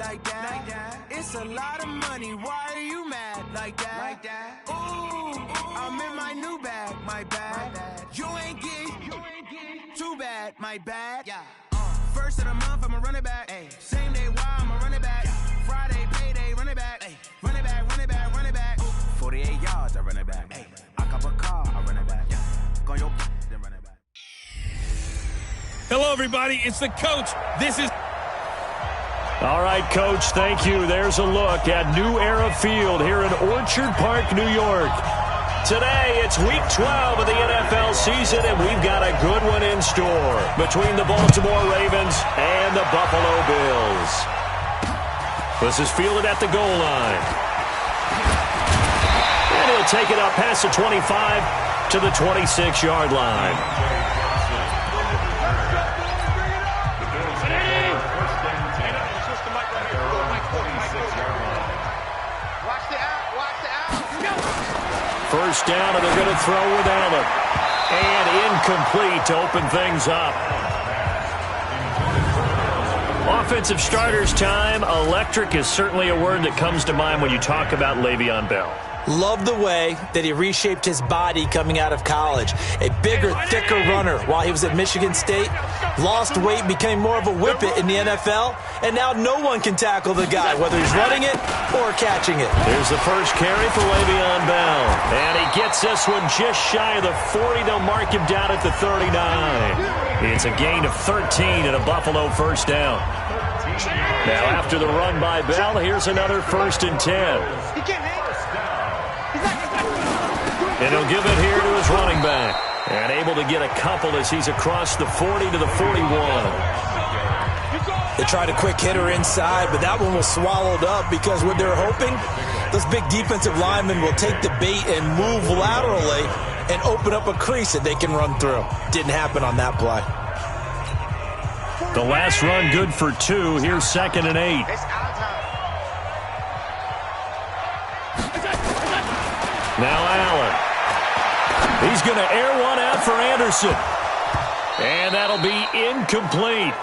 like that. It's a lot of money, why are you mad like that? Ooh, I'm in my new bag, my bad. You ain't get too bad, my bad. First of the month, I'ma run it back. Same day, why I'ma run it back. Friday, payday, run it back. Run it back, run it back, run it back. 48 yards, I run it back. I cop a car, I run it back. Go your then run it back. Hello, everybody. It's the coach. This is... All right, Coach, thank you. There's a look at New Era Field here in Orchard Park, New York. Today, it's Week 12 of the NFL season, and we've got a good one in store between the Baltimore Ravens and the Buffalo Bills. This is fielded at the goal line. And he'll take it up past the 25 to the 26-yard line. First down, and they're going to throw with Allen. And incomplete to open things up. Offensive starters time. Electric is certainly a word that comes to mind when you talk about Le'Veon Bell. Love the way that he reshaped his body coming out of college. A bigger, thicker runner while he was at Michigan State. Lost weight, became more of a whippet in the NFL. And now no one can tackle the guy, whether he's running it or catching it. Here's the first carry for Le'Veon Bell. And he gets this one just shy of the 40. They'll mark him down at the 39. It's a gain of 13 and a Buffalo first down. Now after the run by Bell, here's another 1st and 10. And he'll give it here to his running back. And able to get a couple as he's across the 40 to the 41. They tried a quick hitter inside, but that one was swallowed up because what they're hoping, those big defensive linemen will take the bait and move laterally and open up a crease that they can run through. Didn't happen on that play. The last run good for 2. Here's 2nd and 8. Now Allen. He's going to air one out for Anderson. And that'll be incomplete.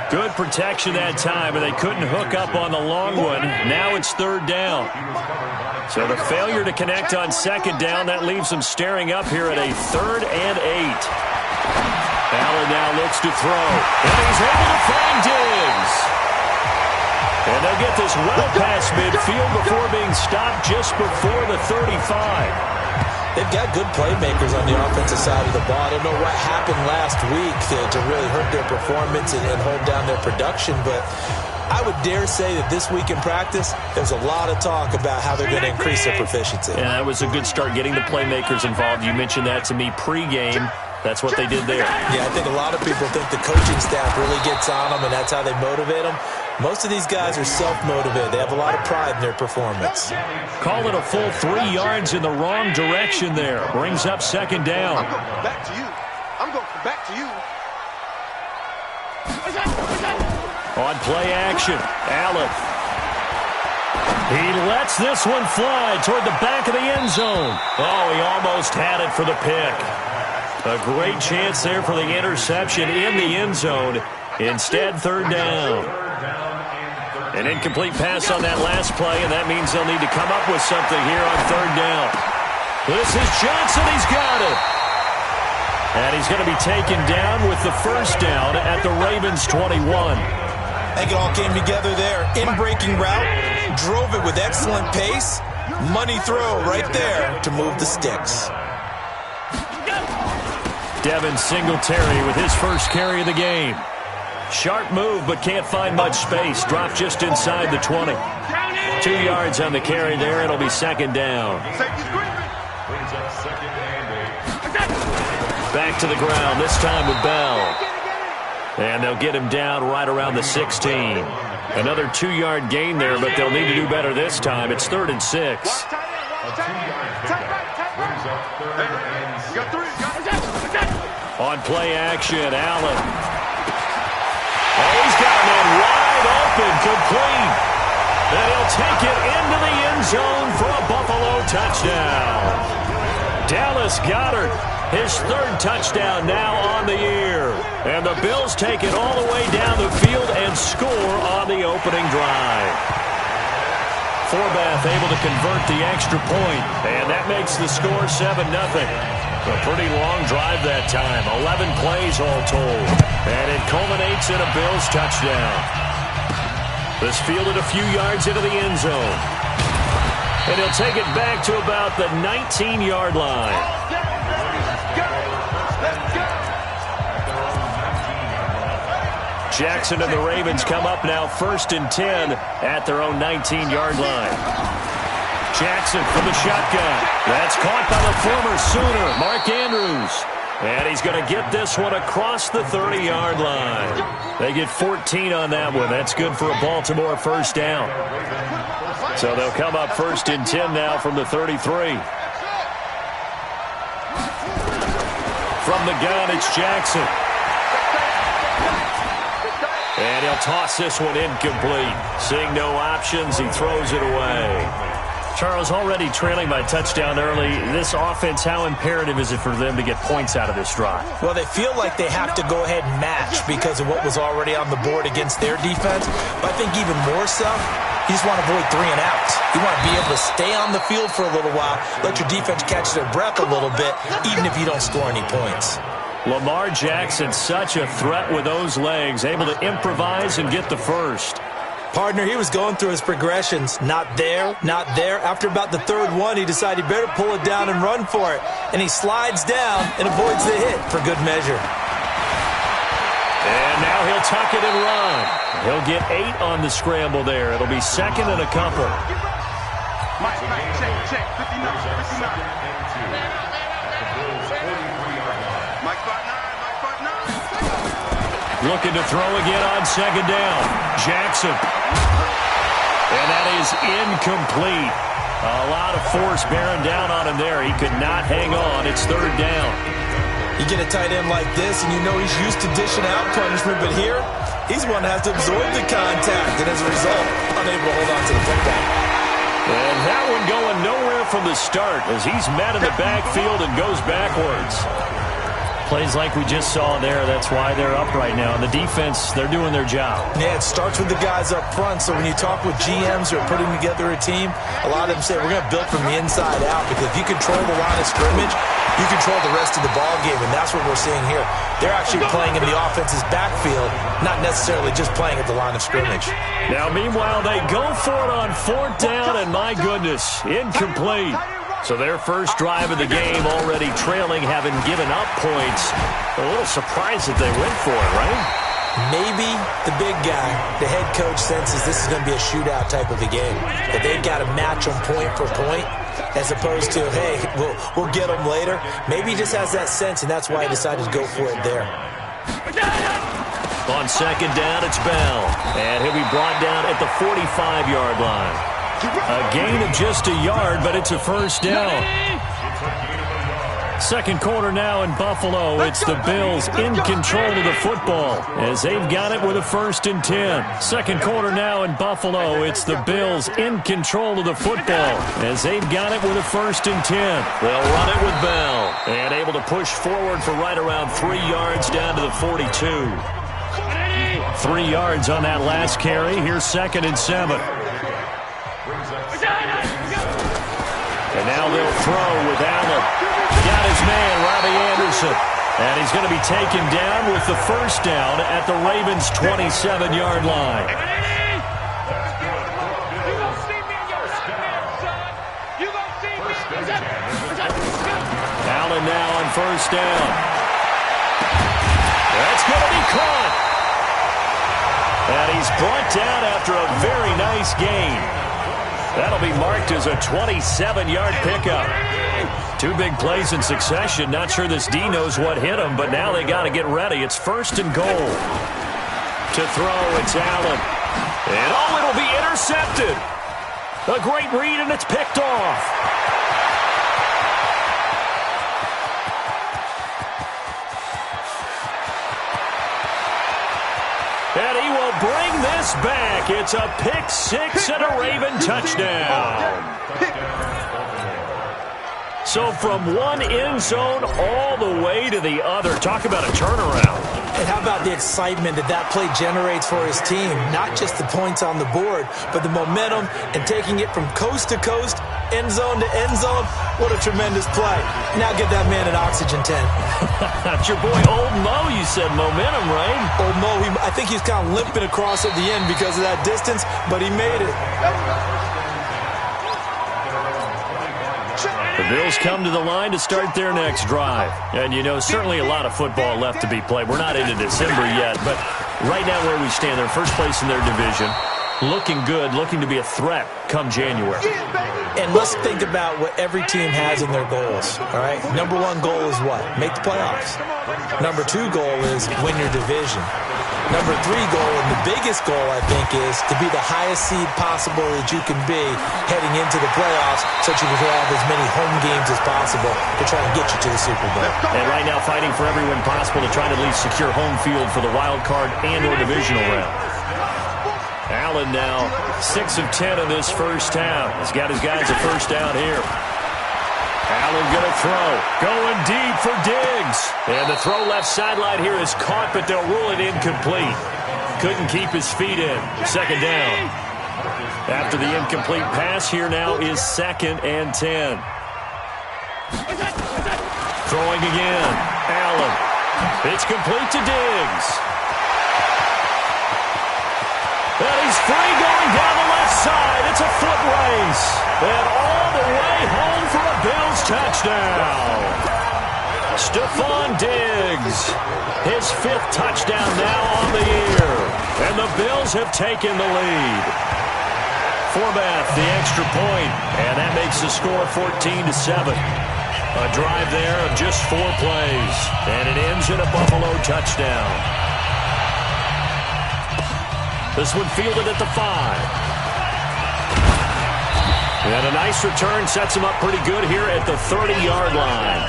Good protection that time, and they couldn't hook up on the long one. Now it's 3rd down. So the failure to connect on 2nd down, that leaves them staring up here at a 3rd and 8. Allen now looks to throw. And he's able to find Diggs. And they'll get this well past midfield before being stopped just before the 35. They've got good playmakers on the offensive side of the ball. I don't know what happened last week to really hurt their performance and hold down their production, but I would dare say that this week in practice, there's a lot of talk about how they're going to increase their proficiency. Yeah, that was a good start getting the playmakers involved. You mentioned that to me pregame. That's what they did there. Yeah, I think a lot of people think the coaching staff really gets on them, and that's how they motivate them. Most of these guys are self-motivated. They have a lot of pride in their performance. Call it a full 3 yards in the wrong direction there. Brings up 2nd down. I'm going back to you. I'm going back to you. On play action, Allen. He lets this one fly toward the back of the end zone. Oh, he almost had it for the pick. A great chance there for the interception in the end zone. Instead, 3rd down. An incomplete pass on that last play, and that means they'll need to come up with something here on 3rd down. This is Johnson. He's got it. And he's going to be taken down with the 1st down at the Ravens' 21. I think it all came together there. In-breaking route, drove it with excellent pace. Money throw right there to move the sticks. Devin Singletary with his first carry of the game. Sharp move, but can't find much space. Dropped just inside the 20. 2 yards on the carry there. It'll be 2nd down. Back to the ground, this time with Bell. And they'll get him down right around the 16. Another 2-yard gain there, but they'll need to do better this time. It's 3rd and 6. On play action, Allen. Oh, he's got a man wide open, complete. And he'll take it into the end zone for a Buffalo touchdown. Dallas Goedert His third touchdown now on the year. And the Bills take it all the way down the field and score on the opening drive. Forbath able to convert the extra point, and that makes the score 7-0. A pretty long drive that time, 11 plays all told. And it culminates in a Bills touchdown. This fielded a few yards into the end zone. And he'll take it back to about the 19-yard line. Jackson and the Ravens come up now 1st and 10 at their own 19-yard line. Jackson from the shotgun. That's caught by the former Sooner, Mark Andrews. And he's going to get this one across the 30-yard line. They get 14 on that one. That's good for a Baltimore first down. So they'll come up 1st and 10 now from the 33. From the gun, it's Jackson. And he'll toss this one incomplete. Seeing no options, he throws it away. Charles, already trailing by touchdown early. This offense, how imperative is it for them to get points out of this drive? Well, they feel like they have to go ahead and match because of what was already on the board against their defense. But I think even more so, you just want to avoid 3 and outs. You want to be able to stay on the field for a little while, let your defense catch their breath a little bit, even if you don't score any points. Lamar Jackson, such a threat with those legs, able to improvise and get the first. Partner, he was going through his progressions. Not there, not there. After about the 3rd one, he decided he better pull it down and run for it. And he slides down and avoids the hit for good measure. And now he'll tuck it and run. He'll get 8 on the scramble there. It'll be 2nd and a couple. Mike, check. 59. Mike 5'9". Looking to throw again on 2nd down. Jackson. And that is incomplete. A lot of force bearing down on him there. He could not hang on. It's 3rd down. You get a tight end like this, and you know he's used to dishing out punishment, but here, he's one that has to absorb the contact, and as a result, unable to hold on to the football. And that one going nowhere from the start as he's met in the backfield and goes backwards. Plays like we just saw there. That's why they're up right now. And the defense, they're doing their job. Yeah, it starts with the guys up front. So when you talk with GMs who are putting together a team, a lot of them say we're going to build from the inside out because if you control the line of scrimmage, you control the rest of the ball game, and that's what we're seeing here. They're actually playing in the offense's backfield, not necessarily just playing at the line of scrimmage. Now, meanwhile, they go for it on 4th down, and my goodness, incomplete. So their first drive of the game already trailing, having given up points. A little surprised that they went for it, right? Maybe the big guy, the head coach, senses this is going to be a shootout type of a game. That they've got to match them point for point as opposed to, hey, we'll get them later. Maybe he just has that sense, and that's why he decided to go for it there. On 2nd down, it's Bell. And he'll be brought down at the 45-yard line. A gain of just a yard, but it's a first down. 2nd quarter now in Buffalo. It's the Bills in control of the football as they've got it with a 1st and 10. 2nd quarter now in Buffalo. It's the Bills in control of the football as they've got it with a 1st and 10. They'll run it with Bell and able to push forward for right around 3 yards down to the 42. 3 yards on that last carry. Here's 2nd and 7. And now they'll throw with Allen. Got his man, Robbie Anderson. And he's going to be taken down with the first down at the Ravens' 27-yard line. Allen now on first down. That's going to be caught. And he's brought down after a very nice gain. That'll be marked as a 27-yard pickup. 2 big plays in succession. Not sure this D knows what hit him, but now they got to get ready. It's 1st and goal. To throw, it's Allen. And it'll be intercepted. A great read, and it's picked off. And he will bring this back. It's a pick 6 and a Raven touchdown. So from one end zone all the way to the other. Talk about a turnaround. And how about the excitement that that play generates for his team? Not just the points on the board, but the momentum and taking it from coast to coast, end zone to end zone. What a tremendous play. Now get that man an oxygen tent. That's your boy Old Mo, you said. Momentum, right? Old Mo, I think he's kind of limping across at the end because of that distance, but he made it. The Bills come to the line to start their next drive. And, you know, certainly a lot of football left to be played. We're not into December yet, but right now where we stand, they're first place in their division. Looking good, looking to be a threat come January. And let's think about what every team has in their goals, all right? Number one goal is what? Make the playoffs. Number two goal is win your division. Number three goal, and the biggest goal, I think, is to be the highest seed possible that you can be heading into the playoffs so that you can have as many home games as possible to try to get you to the Super Bowl. And right now fighting for every win possible to try to at least secure home field for the wild card and or divisional round. Allen now 6 of 10 in this first half. He's got his guys a first down here. Allen going to throw. Going deep for Diggs. And the throw left sideline here is caught, but they'll rule it incomplete. Couldn't keep his feet in. Second down. After the incomplete pass, here now is 2nd and 10. Throwing again. Allen. It's complete to Diggs. And he's free going down the left side. It's a foot race. And all the way home for a Bills touchdown. Stephon Diggs. His 5th touchdown now on the year. And the Bills have taken the lead. Forbath, the extra point. And that makes the score 14-7. A drive there of just 4 plays. And it ends in a Buffalo touchdown. This one fielded at the 5. And a nice return sets him up pretty good here at the 30-yard line.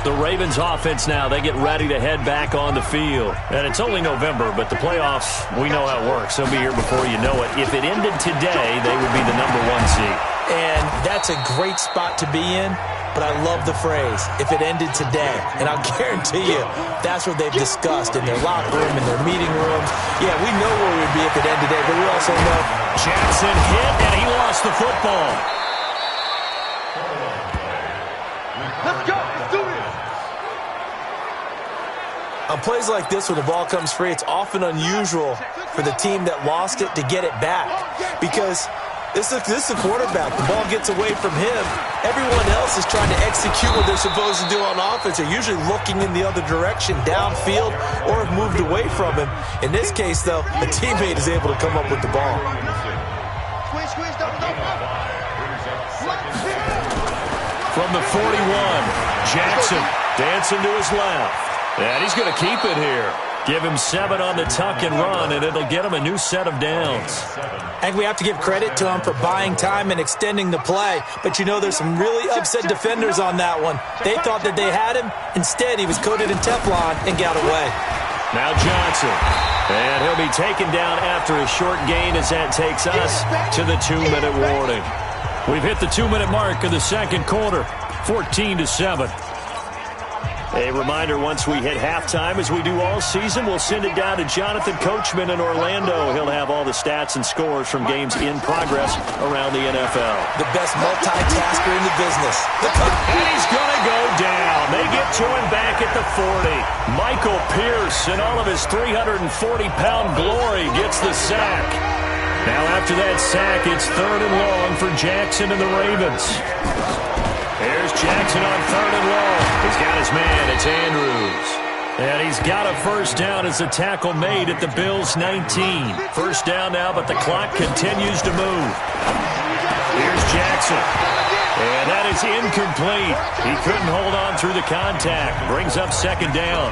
The Ravens offense now, they get ready to head back on the field. And it's only November, but the playoffs, we know how it works. They'll be here before you know it. If it ended today, they would be the number 1 seed. And that's a great spot to be in. But I love the phrase, if it ended today. And I'll guarantee you, that's what they've discussed in their locker room, in their meeting rooms. Yeah, we know where we'd be if it ended today, but we also know Jackson hit, and he lost the football. Let's go. Let's do this. on plays like this where the ball comes free, it's often unusual for the team that lost it to get it back because this is the quarterback. The ball gets away from him. Everyone else is trying to execute what they're supposed to do on offense. They're usually looking in the other direction, downfield, or have moved away from him. In this case, though, a teammate is able to come up with the ball. From the 41, Jackson dancing to his left. And he's going to keep it here. Give him 7 on the tuck and run, and it'll get him a new set of downs. I think we have to give credit to him for buying time and extending the play. But, you know, there's some really upset defenders on that one. They thought that they had him. Instead, he was coated in Teflon and got away. Now Johnson. And he'll be taken down after a short gain as that takes us to the 2-minute warning. We've hit the 2-minute mark of the second quarter, 14-7. A reminder, once we hit halftime, as we do all season, we'll send it down to Jonathan Coachman in Orlando. He'll have all the stats and scores from games in progress around the NFL. The best multitasker in the business. And he's going to go down. They get to him back at the 40. Michael Pierce, in all of his 340-pound glory, gets the sack. Now after that sack, it's 3rd and long for Jackson and the Ravens. Here's Jackson on 3rd and long. He's got his man. It's Andrews. And he's got a first down as the tackle made at the Bills' 19. First down now, but the clock continues to move. Here's Jackson. And that is incomplete. He couldn't hold on through the contact. Brings up 2nd down.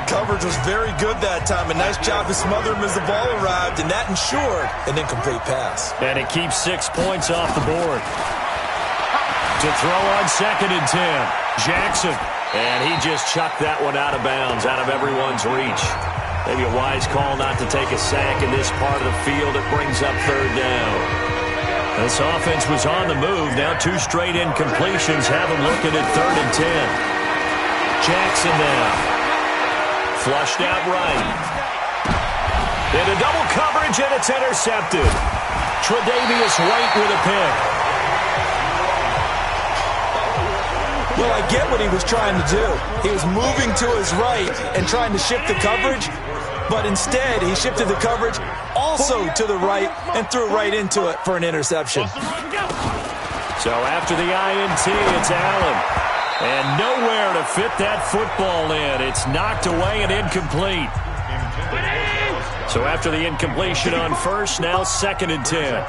Coverage was very good that time. A nice job to smother him as the ball arrived, and that ensured an incomplete pass. And it keeps 6 points off the board. To throw on 2nd and 10. Jackson. And he just chucked that one out of bounds, out of everyone's reach. Maybe a wise call not to take a sack in this part of the field. It brings up 3rd down. This offense was on the move. Now 2 straight incompletions have them looking at 3rd and 10. Jackson now. Flushed out right. Into double coverage, and it's intercepted. Tre'Davious White with a pick. Well, I get what he was trying to do. He was moving to his right and trying to shift the coverage, but instead he shifted the coverage also to the right and threw right into it for an interception. So after the INT, it's Allen. And nowhere to fit that football in. It's knocked away and incomplete. So after the incompletion on first, now 2nd and 10.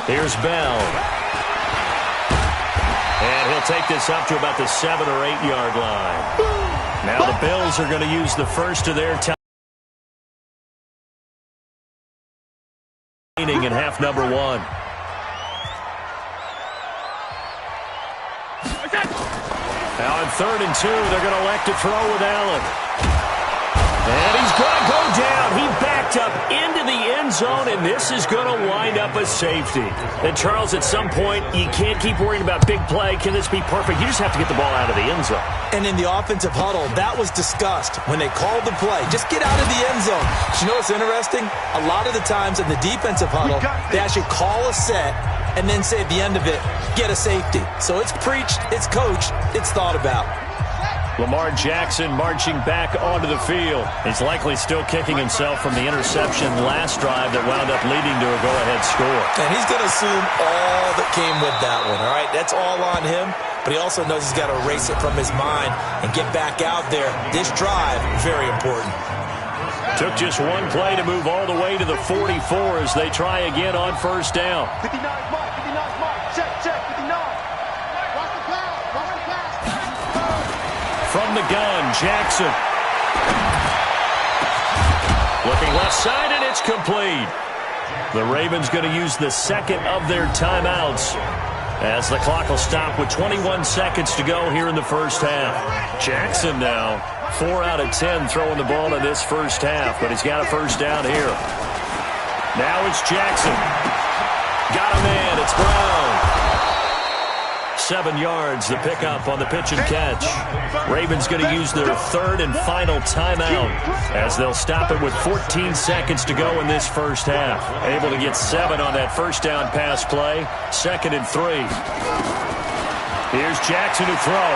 Here's Bell. And he'll take this up to about the 7 or 8 yard line. Now the Bills are going to use the first of their time in half number 1. Now on 3rd and 2, they're going to elect to throw with Allen. And he's going to go down. He backed up into the end zone, and this is going to wind up a safety. And, Charles, at some point, you can't keep worrying about big play. Can this be perfect? You just have to get the ball out of the end zone. And in the offensive huddle, that was discussed when they called the play. Just get out of the end zone. But you know what's interesting? A lot of the times in the defensive huddle, they actually call a set and then say at the end of it, get a safety. So it's preached, it's coached, it's thought about. Lamar Jackson marching back onto the field. He's likely still kicking himself from the interception last drive that wound up leading to a go-ahead score. And he's going to assume all that came with that one, all right? That's all on him, but he also knows he's got to erase it from his mind and get back out there. This drive, very important. Took just one play to move all the way to the 44 as they try again on first down. 59 mark, check, 59. Watch the pass. From the gun, Jackson. Looking left side, and it's complete. The Ravens going to use the 2nd of their timeouts as the clock will stop with 21 seconds to go here in the first half. Jackson now, 4 out of 10 throwing the ball in this first half, but he's got a first down here. Now it's Jackson. Got a man, it's Brown. 7 yards, the pickup on the pitch and catch. Ravens going to use their 3rd and final timeout as they'll stop it with 14 seconds to go in this first half. Able to get 7 on that first down pass play. 2nd and 3. Here's Jackson to throw.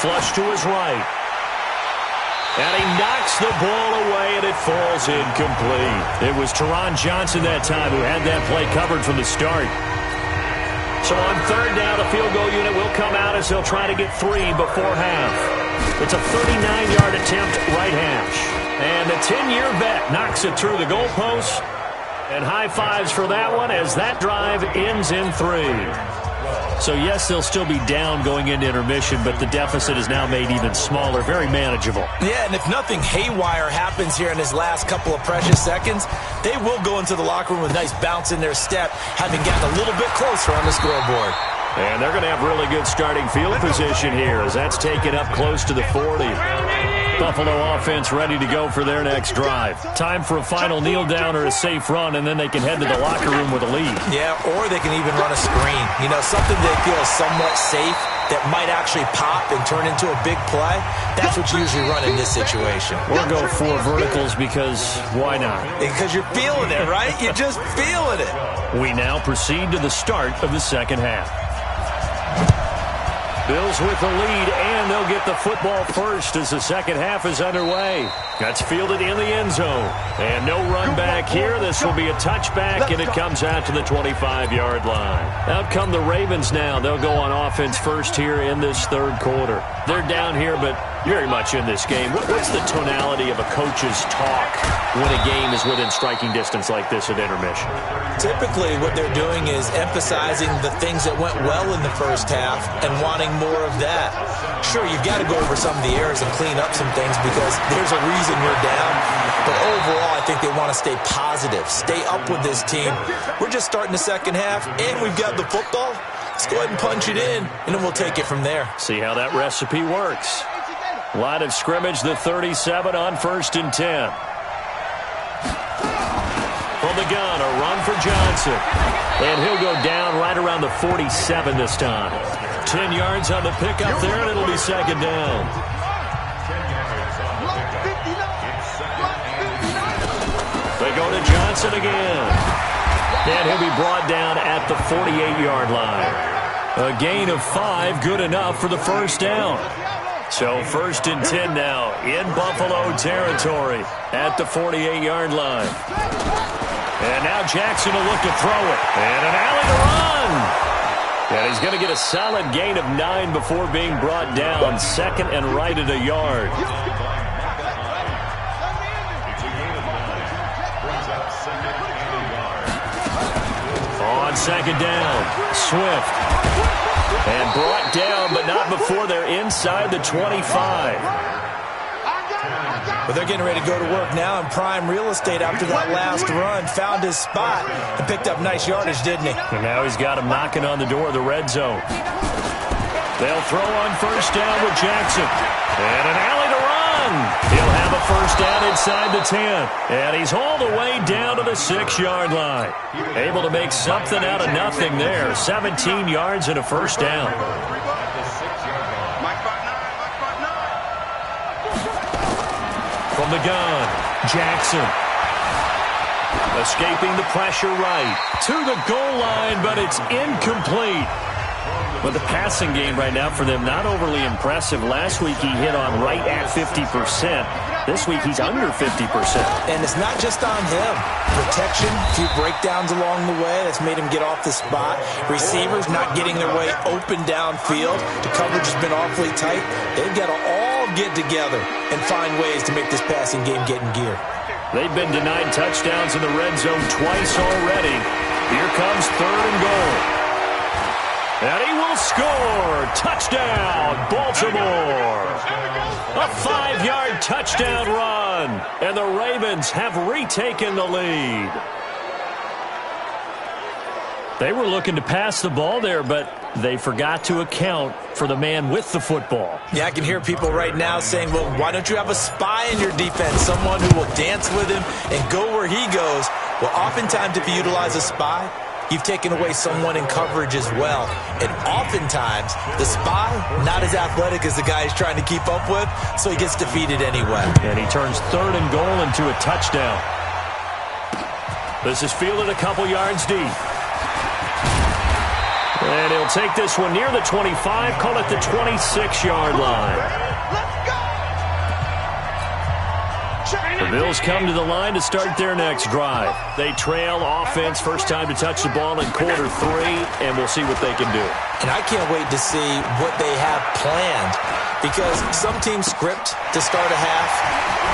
Flush to his right. And he knocks the ball away, and it falls incomplete. It was Teron Johnson that time who had that play covered from the start. So on 3rd down, the field goal unit will come out as they'll try to get 3 before half. It's a 39-yard attempt right hash. And the 10-year vet knocks it through the goalpost. And high fives for that one as that drive ends in 3. So, yes, they'll still be down going into intermission, but the deficit is now made even smaller, very manageable. Yeah, and if nothing haywire happens here in his last couple of precious seconds, they will go into the locker room with a nice bounce in their step, having gotten a little bit closer on the scoreboard. And they're going to have really good starting field position here as that's taken up close to the 40. Buffalo offense ready to go for their next drive. Time for a final kneel down or a safe run, and then they can head to the locker room with a lead. Yeah, or they can even run a screen. You know, something they feel is somewhat safe that might actually pop and turn into a big play. That's what you usually run in this situation. Or go 4 verticals because why not? Because you're feeling it, right? You're just feeling it. We now proceed to the start of the second half. Bills with the lead, and they'll get the football first as the second half is underway. That's fielded in the end zone. And no run back here. This will be a touchback, and it comes out to the 25-yard line. Out come the Ravens now. They'll go on offense first here in this 3rd quarter. They're down here, but very much in this game. What's the tonality of a coach's talk when a game is within striking distance like this at intermission? Typically, what they're doing is emphasizing the things that went well in the first half and wanting more of that. Sure, you've got to go over some of the errors and clean up some things because there's a reason you're down. But overall, I think they want to stay positive, stay up with this team. We're just starting the second half, and we've got the football. Let's go ahead and punch it in, and then we'll take it from there. See how that recipe works. Line of scrimmage, the 37 on 1st and 10. the gun, a run for Johnson. And he'll go down right around the 47 this time. 10 yards on the pickup there, and it'll be second down. They go to Johnson again. And he'll be brought down at the 48-yard line. A gain of 5, good enough for the first down. So 1st and 10 now in Buffalo territory at the 48-yard line. And now Jackson will look to throw it. And an alley to run. And he's going to get a solid gain of 9 before being brought down. 2nd and right at a yard. On 2nd down, Swift. And brought down, but not before they're inside the 25. But they're getting ready to go to work now in prime real estate after that last run. Found his spot and picked up nice yardage, didn't he? And now he's got him knocking on the door of the red zone. They'll throw on 1st down with Jackson. And an alley to run. He'll have a 1st down inside the 10. And he's all the way down to the 6-yard line. Able to make something out of nothing there. 17 yards and a 1st down. From the gun, Jackson. Escaping the pressure right. To the goal line, but it's incomplete. But the passing game right now for them, not overly impressive. Last week he hit on right at 50%. This week he's under 50%. And it's not just on him. Protection, a few breakdowns along the way. That's made him get off the spot. Receivers not getting their way open downfield. The coverage has been awfully tight. They've got to all get together and find ways to make this passing game get in gear. They've been denied touchdowns in the red zone twice already. Here comes 3rd and goal. And he will score. Touchdown, Baltimore. A 5-yard touchdown run. And the Ravens have retaken the lead. They were looking to pass the ball there, but they forgot to account for the man with the football. Yeah, I can hear people right now saying, well, why don't you have a spy in your defense, someone who will dance with him and go where he goes? Well, oftentimes if you utilize a spy, you've taken away someone in coverage as well. And oftentimes, the spy, not as athletic as the guy he's trying to keep up with, so he gets defeated anyway. And he turns 3rd and goal into a touchdown. This is fielded a couple yards deep. And he'll take this one near the 25, call it the 26-yard line. The Bills come to the line to start their next drive. They trail offense, first time to touch the ball in quarter 3, and we'll see what they can do. And I can't wait to see what they have planned, because some teams script to start a half.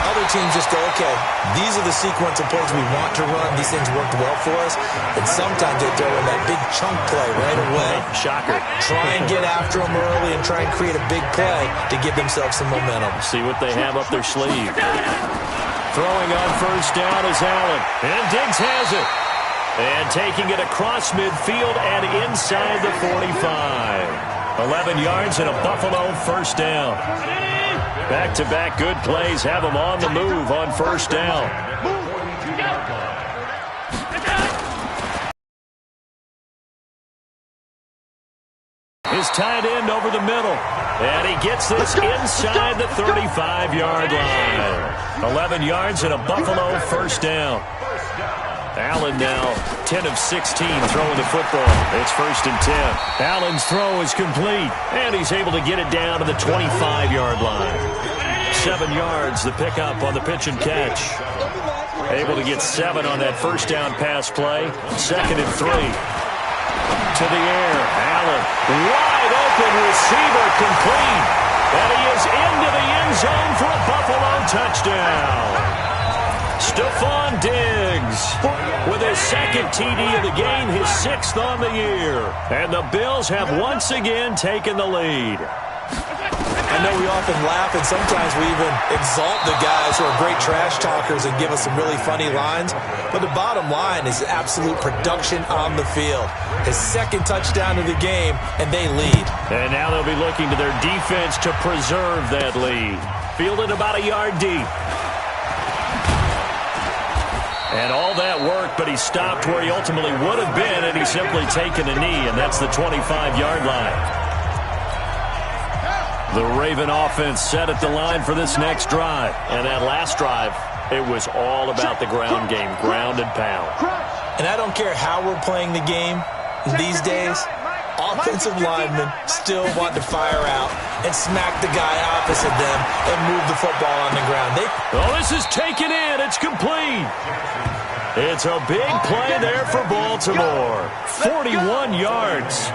Other teams just go, okay, these are the sequence of plays we want to run. These things worked well for us. And sometimes they throw in that big chunk play right away. Shocker. Try and get after them early and try and create a big play to give themselves some momentum. See what they have up their sleeve. Throwing on 1st down is Allen. And Diggs has it. And taking it across midfield and inside the 45. 11 yards and a Buffalo 1st down. Back-to-back good plays have them on the move on 1st down. His tight end over the middle. And he gets this inside the 35-yard line. 11 yards and a Buffalo 1st down. Allen now 10 of 16 throwing the football. It's 1st and 10. Allen's throw is complete, and he's able to get it down to the 25-yard line. 7 yards, the pickup on the pitch and catch. Able to get 7 on that 1st down pass play. 2nd and 3. To the air, Allen, wide open receiver, complete. And he is into the end zone for a Buffalo touchdown. Stephon Diggs with his 2nd TD of the game, his 6th on the year. And the Bills have once again taken the lead. I know we often laugh and sometimes we even exalt the guys who are great trash talkers and give us some really funny lines. But the bottom line is absolute production on the field. His 2nd touchdown of the game, and they lead. And now they'll be looking to their defense to preserve that lead. Fielded about a yard deep. And all that work, but he stopped where he ultimately would have been, and he's simply taken a knee, and that's the 25-yard line. The Raven offense set at the line for this next drive. And that last drive, it was all about the ground game, ground and pound. And I don't care how we're playing the game these days, offensive linemen still want to fire out and smack the guy opposite them and move the football on the ground. This is taken in. It's complete. It's a big play there for Baltimore. 41 yards.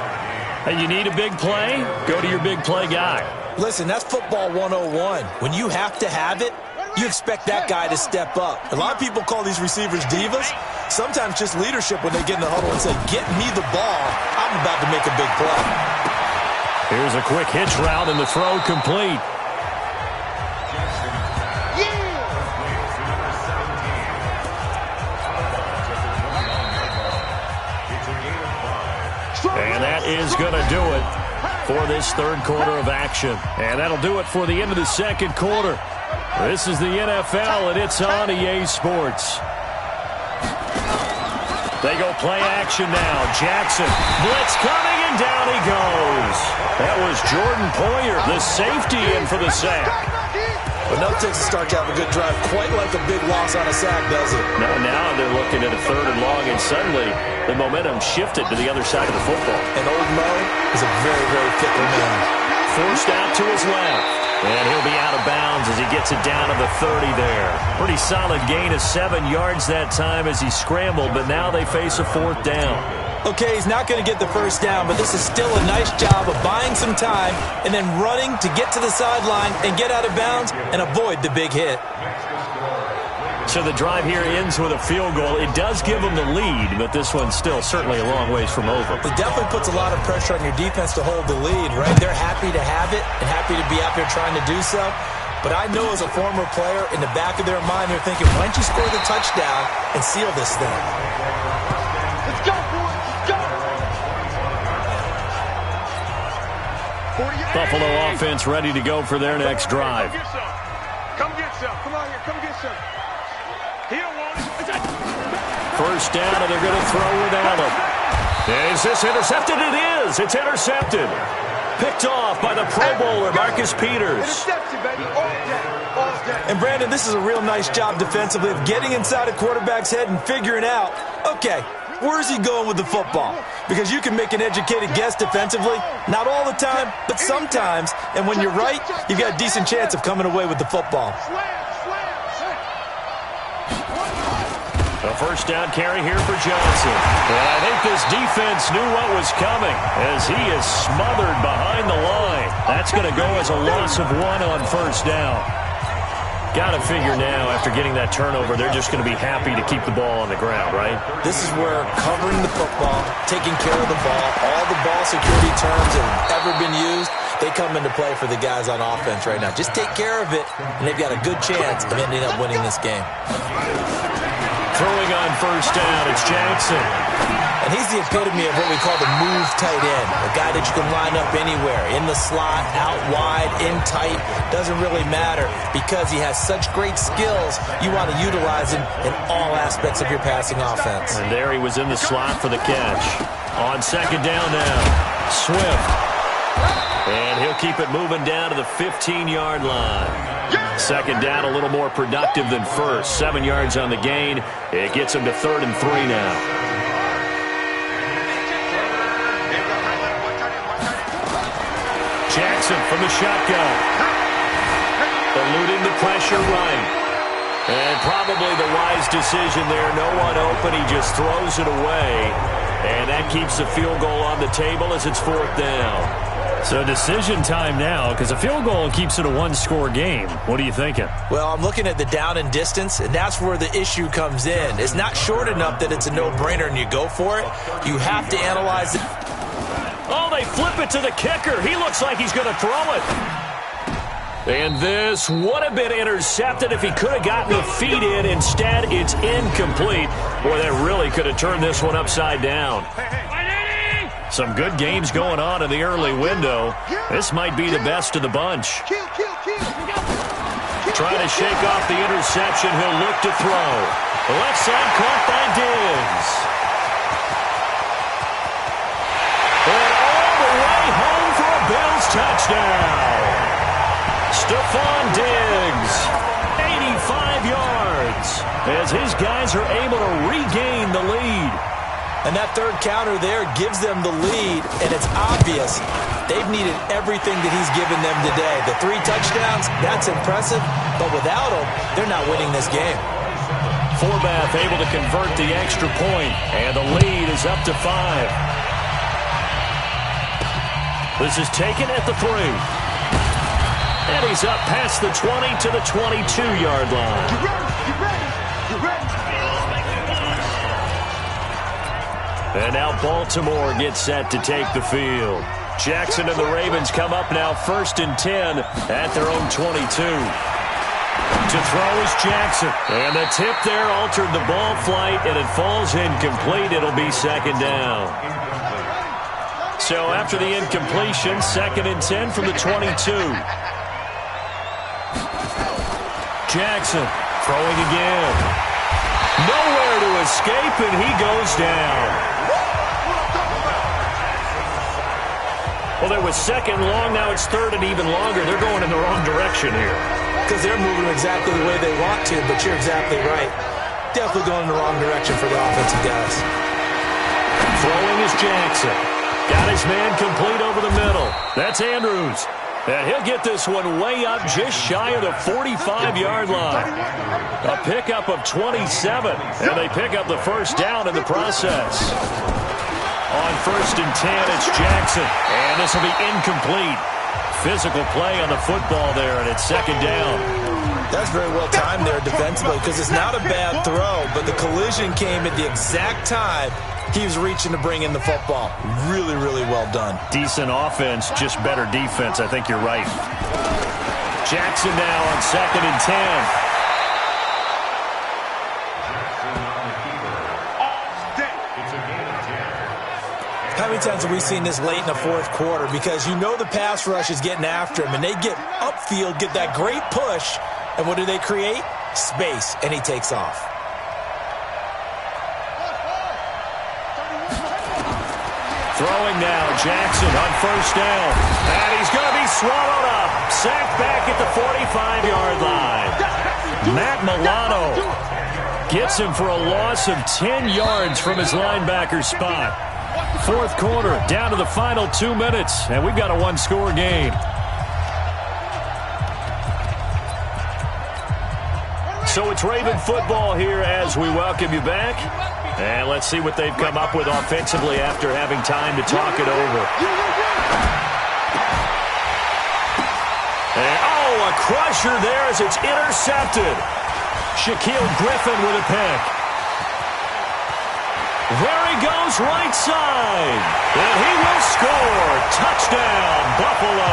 And you need a big play? Go to your big play guy. Listen, that's football 101. When you have to have it, you expect that guy to step up. A lot of people call these receivers divas. Sometimes just leadership when they get in the huddle and say, get me the ball. I'm about to make a big play. Here's a quick hitch route and the throw complete. And that is going to do it for this third quarter of action. And that'll do it for the end of the second quarter. This is the NFL, and it's on EA Sports. They go play action now. Jackson, blitz coming, and down he goes. That was Jordan Poyer, the safety, in for the sack. Enough takes to start to have a good drive, quite like a big loss on a sack, does it? No, now they're looking at a 3rd and long, and suddenly the momentum shifted to the other side of the football. And old Mo is a very, very fickle man. Forced out to his left. And he'll be out of bounds as he gets it down to the 30 there. Pretty solid gain of 7 yards that time as he scrambled, but now they face a 4th down. Okay, he's not going to get the first down, but this is still a nice job of buying some time and then running to get to the sideline and get out of bounds and avoid the big hit. So the drive here ends with a field goal. It does give them the lead, but this one's still certainly a long ways from over. It definitely puts a lot of pressure on your defense to hold the lead, right? They're happy to have it and happy to be out there trying to do so. But I know as a former player, in the back of their mind, they're thinking, why don't you score the touchdown and seal this thing? Let's go, boys. Let's go. Buffalo offense ready to go for their next drive. Come get some. Come on here. Come get some. He don't want it. First down, and they're going to throw with Allen. Is this intercepted? It is. It's intercepted. Picked off by the Pro Bowler, Marcus Peters. Interception, baby. All day. All day. And, Brandon, this is a real nice job defensively of getting inside a quarterback's head and figuring out, okay, where's he going with the football? Because you can make an educated guess defensively. Not all the time, but sometimes. And when you're right, you've got a decent chance of coming away with the football. A first down carry here for Johnson. And I think this defense knew what was coming as he is smothered behind the line. That's going to go as a loss of 1 on first down. Got to figure now, after getting that turnover, they're just going to be happy to keep the ball on the ground, right? This is where covering the football, taking care of the ball, all the ball security terms that have ever been used, they come into play for the guys on offense right now. Just take care of it, and they've got a good chance of ending up winning this game. Throwing on first down, it's Jackson. And he's the epitome of what we call the move tight end, a guy that you can line up anywhere, in the slot, out wide, in tight, doesn't really matter because he has such great skills. You want to utilize him in all aspects of your passing offense. And there he was in the slot for the catch. On second down now, Swift. And he'll keep it moving down to the 15-yard line. Second down, a little more productive than first. 7 yards on the gain. It gets him to 3rd and 3 now. Jackson from the shotgun. Eluding the pressure right. And probably the wise decision there. No one open. He just throws it away. And that keeps the field goal on the table as it's 4th down. So decision time now, because a field goal keeps it a one-score game. What are you thinking? Well, I'm looking at the down and distance, and that's where the issue comes in. It's not short enough that it's a no-brainer and you go for it. You have to analyze it. Oh, they flip it to the kicker. He looks like he's going to throw it. And this would have been intercepted if he could have gotten the feet in. Instead, it's incomplete. Boy, that really could have turned this one upside down. Some good games going on in the early window. This might be the best of the bunch. Trying to shake off the interception. He'll look to throw. The left side caught by Diggs. And all the way home for a Bills touchdown. Stephon Diggs, 85 yards, as his guys are able to regain the lead. And that third counter there gives them the lead, and it's obvious they've needed everything that he's given them today. The 3 touchdowns, that's impressive, but without him, they're not winning this game. Forbath able to convert the extra point, and the lead is up to 5. This is taken at the 3. And he's up past the 20 to the 22-yard line. You ready? And now Baltimore gets set to take the field. Jackson and the Ravens come up now 1st and 10 at their own 22. To throw is Jackson. And the tip there altered the ball flight, and it falls incomplete. It'll be 2nd down. So after the incompletion, 2nd and 10 from the 22. Jackson throwing again. Nowhere to escape, and he goes down. Well, there was 2nd long. Now it's 3rd and even longer. They're going in the wrong direction here. Because they're moving exactly the way they want to, but you're exactly right. Definitely going in the wrong direction for the offensive guys. Throwing is Jackson. Got his man complete over the middle. That's Andrews. And he'll get this one way up just shy of the 45-yard line. A pickup of 27, and they pick up the 1st down in the process. On 1st and 10, it's Jackson, and this will be incomplete. Physical play on the football there, and it's 2nd down. That's very well timed there defensively, because it's not a bad throw, but the collision came at the exact time he was reaching to bring in the football. Really, really well done. Decent offense, just better defense. I think you're right. Jackson now on 2nd and 10. How many times have we seen this late in the 4th quarter? Because you know the pass rush is getting after him, and they get upfield, get that great push, and what do they create? Space, and he takes off. Throwing now, Jackson on 1st down. And he's going to be swallowed up. Sacked back at the 45-yard line. Matt Milano gets him for a loss of 10 yards from his linebacker spot. 4th quarter, down to the final 2 minutes, and we've got a 1-score game. So it's Raven football here as we welcome you back. And let's see what they've come up with offensively after having time to talk it over. And, a crusher there as it's intercepted. Shaquille Griffin with a pick. There he goes right side. And he will score. Touchdown, Buffalo.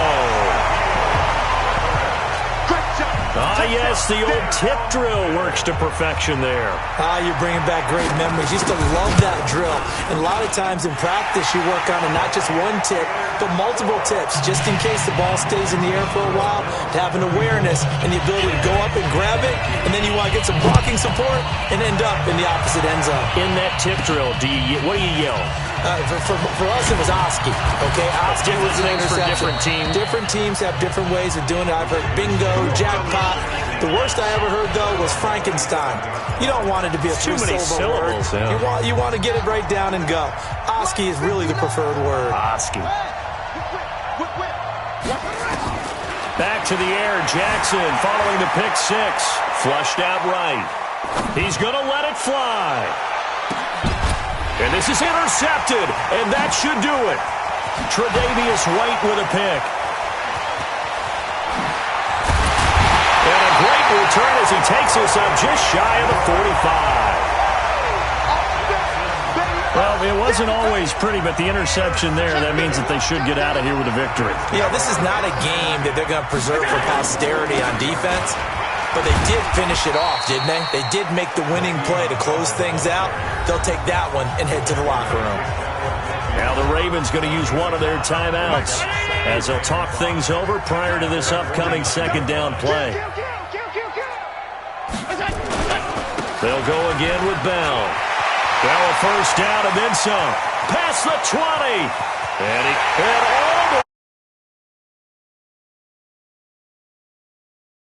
Yes, the old tip drill works to perfection there. You're bringing back great memories. Used to love that drill. And a lot of times in practice, you work on it, not just one tip, but multiple tips, just in case the ball stays in the air for a while, to have an awareness and the ability to go up and grab it, and then you want to get some blocking support and end up in the opposite end zone. In that tip drill, what do you yell? For us, it was Oski. Okay, Oski was an things for different teams. Different teams have different ways of doing it. I've heard bingo, jackpot. The worst I ever heard, though, was Frankenstein. You don't want it to be a too many syllables. Yeah. You want to get it right down and go. Oski is really the preferred word. Oski. Back to the air, Jackson following the pick 6. Flushed out right. He's going to let it fly. And this is intercepted, and that should do it. Tre'Davious White with a pick. And a great return as he takes us up just shy of the 45. Well, it wasn't always pretty, but the interception there, that means that they should get out of here with a victory. Yeah, this is not a game that they're going to preserve for posterity on defense. But they did finish it off, didn't they? They did make the winning play to close things out. They'll take that one and head to the locker room. Now the Ravens going to use one of their timeouts as they'll talk things over prior to this upcoming 2nd down play. They'll go again with Bell. Bell a first down and then some. Past the 20. And all the